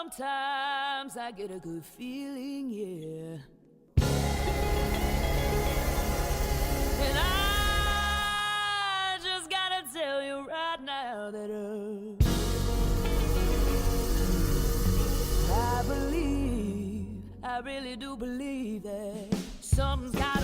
Sometimes I get a good feeling, yeah. And I just gotta tell you right now that I believe, I really do believe that something's got